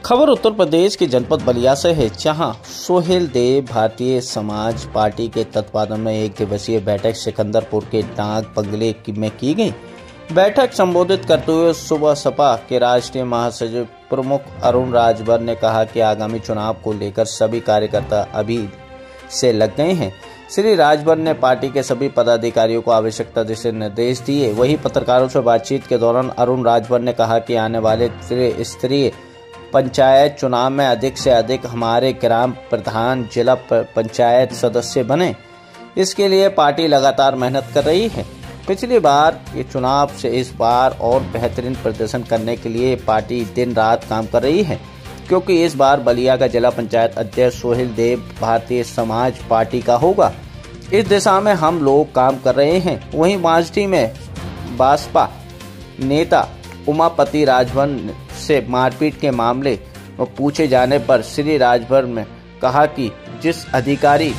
खबर उत्तर प्रदेश के जनपद बलिया से है, जहां सोहेल देव भारतीय समाज पार्टी के तत्वाधान में एक दिवसीय बैठक सिकंदरपुर के डाक बंगले में की गई। बैठक संबोधित करते हुए सुबह सपा के राष्ट्रीय महासचिव प्रमुख अरुण राजभर ने कहा कि आगामी चुनाव को लेकर सभी कार्यकर्ता अभी से लग गए हैं। श्री राजभर ने पार्टी के सभी पदाधिकारियों को आवश्यकता दिशा निर्देश दिए। वहीं पत्रकारों से बातचीत के दौरान अरुण राजभर ने कहा कि आने वाले त्रिस्तरीय पंचायत चुनाव में अधिक से अधिक हमारे ग्राम प्रधान जिला पंचायत सदस्य बने। इसके लिए पार्टी लगातार मेहनत कर रही है। पिछली बार के चुनाव से इस बार और बेहतरीन प्रदर्शन करने के लिए पार्टी दिन रात काम कर रही है, क्योंकि इस बार बलिया का जिला पंचायत अध्यक्ष सोहेल देव भारतीय समाज पार्टी का होगा। इस दिशा में हम लोग काम कर रहे हैं। वहीं बांसडी में बसपा नेता उमापति राजभर से मारपीट के मामले में पूछे जाने पर श्री राजभर ने कहा कि जिस अधिकारी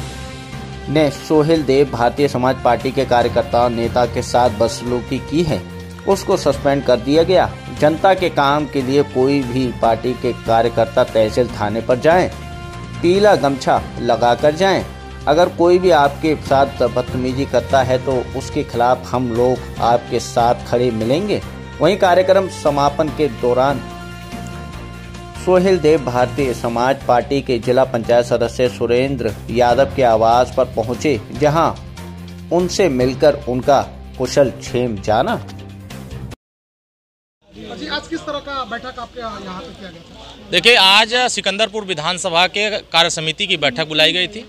ने सोहेल देव भारतीय समाज पार्टी के कार्यकर्ताओं नेता के साथ बदसलूकी की है, उसको सस्पेंड कर दिया गया। जनता के काम के लिए कोई भी पार्टी के कार्यकर्ता तहसील थाने पर जाएं, पीला गमछा लगाकर जाएं। अगर कोई भी आपके साथ बदतमीजी करता है तो उसके खिलाफ हम लोग आपके साथ खड़े मिलेंगे। वहीं कार्यक्रम समापन के दौरान सोहेल देव भारतीय समाज पार्टी के जिला पंचायत सदस्य सुरेंद्र यादव के आवास पर पहुंचे, जहां उनसे मिलकर उनका कुशल क्षेम जाना। आज किस तरह का बैठक आपके यहाँ पे किया गया था? देखिए, आज सिकंदरपुर विधानसभा के कार्य समिति की बैठक बुलाई गई थी,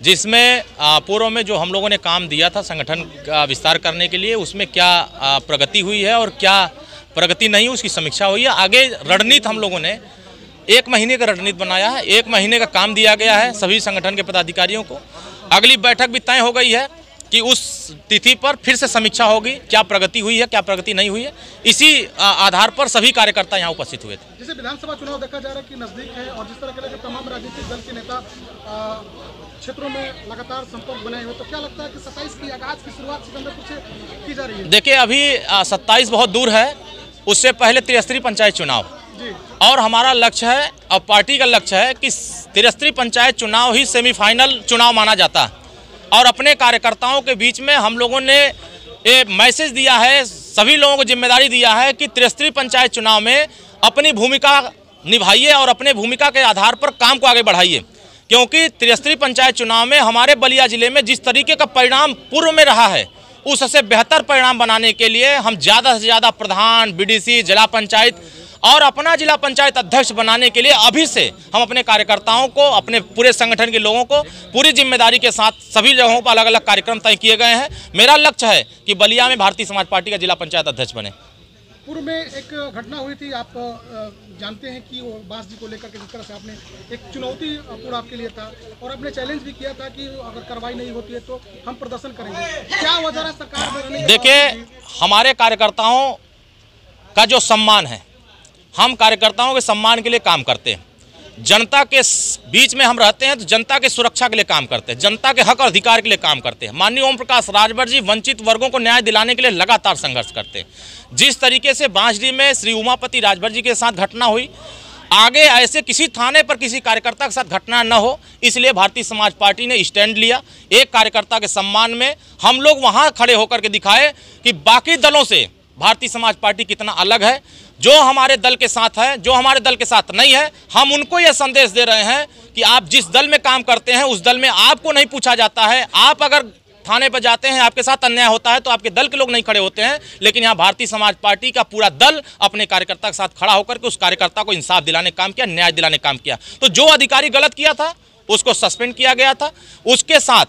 जिसमें पूर्व में जो हम लोगों ने काम दिया था संगठन का विस्तार करने के लिए, उसमें क्या प्रगति हुई है और क्या प्रगति नहीं, उसकी समीक्षा हुई है। आगे रणनीति हम लोगों ने 1 महीने का रणनीति बनाया है। 1 महीने का काम दिया गया है सभी संगठन के पदाधिकारियों को। अगली बैठक भी तय हो गई है कि उस तिथि पर फिर से समीक्षा होगी, क्या प्रगति हुई है, क्या प्रगति नहीं हुई है। इसी आधार पर सभी कार्यकर्ता यहाँ उपस्थित हुए थे। जैसे विधानसभा चुनाव देखा जा रहा है कि नजदीक है और जिस तरह के तमाम राजनीतिक दल के नेता क्षेत्रों में लगातार संपर्क बनाए हुए, तो क्या लगता है कि 27 की आगाज की शुरुआत सिकंदरपुर से की जा रही है? देखिए, अभी 27 बहुत दूर है, उससे पहले त्रिस्तरीय पंचायत चुनाव जी। और हमारा लक्ष्य है और पार्टी का लक्ष्य है कि त्रिस्तरीय पंचायत चुनाव ही सेमीफाइनल चुनाव माना जाता है। और अपने कार्यकर्ताओं के बीच में हम लोगों ने ये मैसेज दिया है, सभी लोगों को जिम्मेदारी दिया है कि त्रिस्तरीय पंचायत चुनाव में अपनी भूमिका निभाइए और अपने भूमिका के आधार पर काम को आगे बढ़ाइए, क्योंकि त्रिस्तरीय पंचायत चुनाव में हमारे बलिया जिले में जिस तरीके का परिणाम पूर्व में रहा है, उससे बेहतर परिणाम बनाने के लिए हम ज़्यादा से ज़्यादा प्रधान, बीडीसी, जिला पंचायत और अपना जिला पंचायत अध्यक्ष बनाने के लिए अभी से हम अपने कार्यकर्ताओं को, अपने पूरे संगठन के लोगों को पूरी जिम्मेदारी के साथ सभी जगहों पर अलग अलग कार्यक्रम तय किए गए हैं। मेरा लक्ष्य है कि बलिया में भारतीय समाज पार्टी का जिला पंचायत अध्यक्ष बने। पूर्व में एक घटना हुई थी, आप जानते हैं कि वो बांसडी को लेकर के जिस तरह से आपने एक चुनौती पूर्ण आपके लिए था और आपने चैलेंज भी किया था कि अगर कार्रवाई नहीं होती है तो हम प्रदर्शन करेंगे। क्या वजह है सरकार में? देखिए, हमारे कार्यकर्ताओं का जो सम्मान है, हम कार्यकर्ताओं के सम्मान के लिए काम करते हैं। जनता के बीच में हम रहते हैं तो जनता के सुरक्षा के लिए काम करते हैं, जनता के हक और अधिकार के लिए काम करते हैं। माननीय ओम प्रकाश राजभर जी वंचित वर्गों को न्याय दिलाने के लिए लगातार संघर्ष करते हैं। जिस तरीके से बांसडी में श्री उमापति राजभर जी के साथ घटना हुई, आगे ऐसे किसी थाने पर किसी कार्यकर्ता के साथ घटना न हो, इसलिए भारतीय समाज पार्टी ने स्टैंड लिया। एक कार्यकर्ता के सम्मान में हम लोग वहाँ खड़े होकर के दिखाए कि बाकी दलों से भारतीय समाज पार्टी कितना अलग है। जो हमारे दल के साथ है, जो हमारे दल के साथ नहीं है, हम उनको यह संदेश दे रहे हैं कि आप जिस दल में काम करते हैं उस दल में आपको नहीं पूछा जाता है। आप अगर थाने पर जाते हैं, आपके साथ अन्याय होता है तो आपके दल के लोग नहीं खड़े होते हैं, लेकिन यहाँ भारतीय समाज पार्टी का पूरा दल अपने कार्यकर्ता के साथ खड़ा होकर के उस कार्यकर्ता को इंसाफ दिलाने का काम किया, न्याय दिलाने का काम किया। तो जो अधिकारी गलत किया था उसको सस्पेंड किया गया था। उसके साथ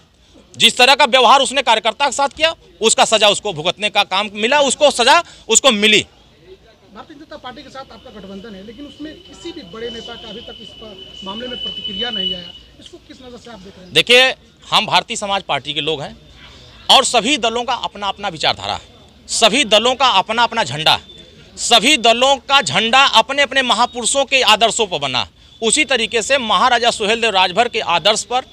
जिस तरह का व्यवहार उसने कार्यकर्ता के साथ किया, उसका सजा उसको भुगतने का काम मिला, उसको सजा उसको मिली। भारतीय जनता पार्टी के साथ आपका गठबंधन है, लेकिन उसमें किसी भी बड़े नेता का अभी तक इस मामले में प्रतिक्रिया नहीं आया। इसको किस नजर से आप देख रहे हैं? देखिए, हम भारतीय समाज पार्टी के लोग हैं और सभी दलों का अपना अपना विचारधारा है, सभी दलों का अपना अपना झंडा, सभी दलों का झंडा अपने अपने महापुरुषों के आदर्शों पर बना। उसी तरीके से महाराजा सोहेल देव राजभर के आदर्श पर,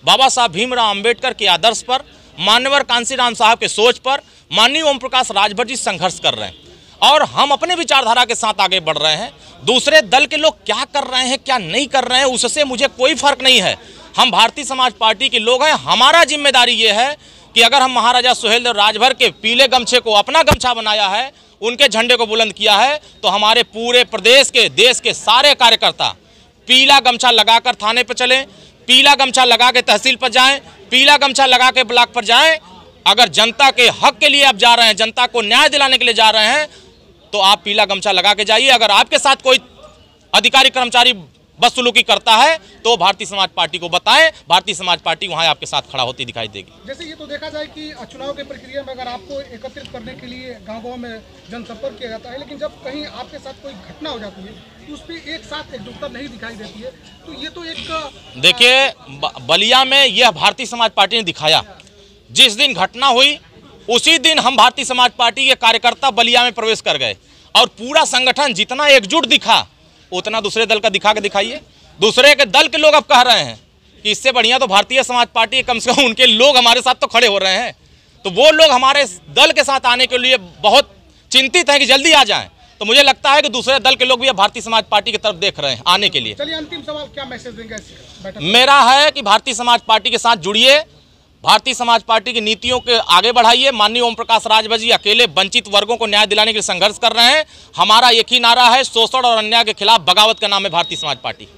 बाबा साहब भीमराव अम्बेडकर के आदर्श पर, मान्यवर कांसीराम साहब के सोच पर माननीय ओम प्रकाश राजभर जी संघर्ष कर रहे हैं। और हम अपने विचारधारा के साथ आगे बढ़ रहे हैं। दूसरे दल के लोग क्या कर रहे हैं क्या नहीं कर रहे हैं उससे मुझे कोई फर्क नहीं है। हम भारतीय समाज पार्टी के लोग हैं। हमारा जिम्मेदारी ये है कि अगर हम महाराजा सुहेलदेव राजभर के पीले गमछे को अपना गमछा बनाया है, उनके झंडे को बुलंद किया है, तो हमारे पूरे प्रदेश के देश के सारे कार्यकर्ता पीला गमछा लगाकर थाने पर चलें, पीला गमछा लगा के तहसील पर जाएं, पीला गमछा लगा के ब्लॉक पर जाएं। अगर जनता के हक के लिए आप जा रहे हैं, जनता को न्याय दिलाने के लिए जा रहे हैं, तो आप पीला गमछा लगा के जाइए। अगर आपके साथ कोई अधिकारी कर्मचारी बदसलूकी करता है तो भारतीय समाज पार्टी को बताएं, भारतीय समाज पार्टी वहां आपके साथ खड़ा होती दिखाई देगी। जैसे ये तो देखा जाए कि चुनाव की प्रक्रिया में अगर आपको एकत्रित करने के लिए गांव-गांव में जनसंपर्क किया जाता है, लेकिन जब कहीं आपके साथ कोई घटना हो जाती है तो उस पर एक साथ एकजुटता नहीं दिखाई देती है, तो ये तो एक देखिए बलिया में यह भारतीय समाज पार्टी ने दिखाया। जिस दिन घटना हुई उसी दिन हम भारतीय समाज पार्टी के कार्यकर्ता बलिया में प्रवेश कर गए और पूरा संगठन जितना एकजुट दिखा उतना दूसरे दल का दिखा के दिखाइए। दूसरे के दल के लोग अब कह रहे हैं कि इससे बढ़िया तो भारतीय समाज पार्टी, कम से कम उनके लोग हमारे साथ तो खड़े हो रहे हैं। तो वो लोग हमारे दल के साथ आने के लिए बहुत चिंतित हैं कि जल्दी आ जाएं। तो मुझे लगता है कि दूसरे दल के लोग भी अब भारतीय समाज पार्टी की तरफ देख रहे हैं आने के लिए। चलिए अंतिम सवाल, क्या मैसेज देंगे इस बैठक में? मेरा है कि भारतीय समाज पार्टी के साथ जुड़िए, भारतीय समाज पार्टी की नीतियों के आगे बढ़ाइए। माननीय ओम प्रकाश राजभर जी अकेले वंचित वर्गों को न्याय दिलाने के लिए संघर्ष कर रहे हैं। हमारा एक ही नारा है, शोषण और अन्याय के खिलाफ बगावत का नाम है भारतीय समाज पार्टी।